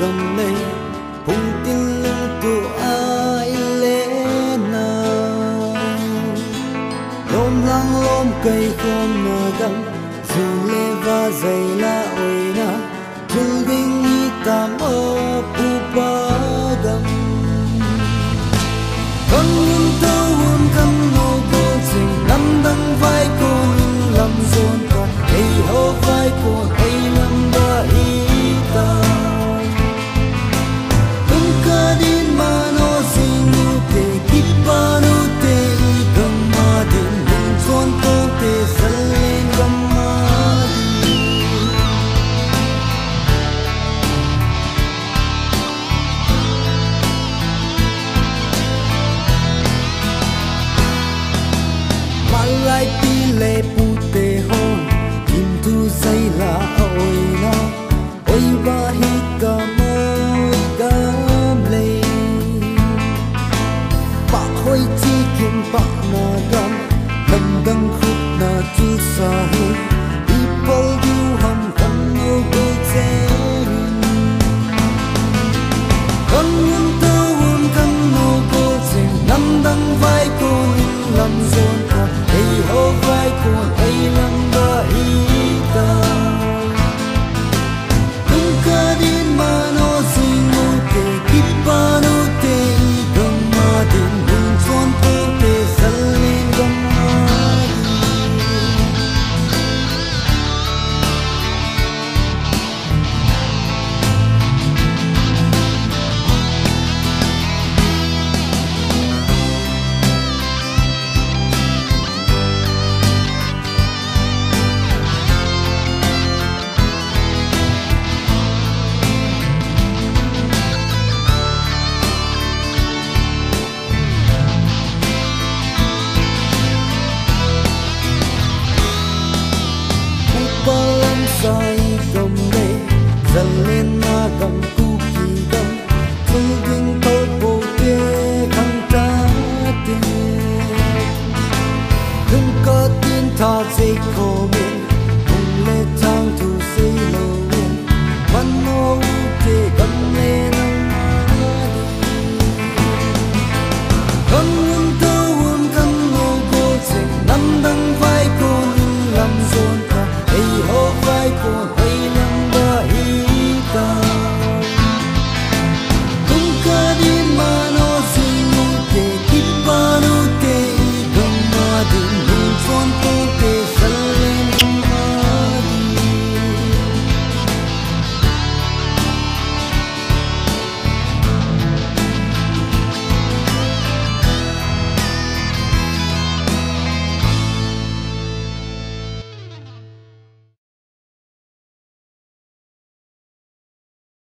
cầm lệ hùng tin lưng tu ai lệ na lom lang lom cây khom na gam dù lệ và dày la oi na jul ding ni tam o pu pa gam con nun tơ hun kan no go sing nam dang vai con lam zon ka ei ho vai con ei nam ba hi ta tum ka din ma no sing nu te ki pa nu te gam ma din din zon to te salen gam ma malai pi le pu te hon kim tu sai la oi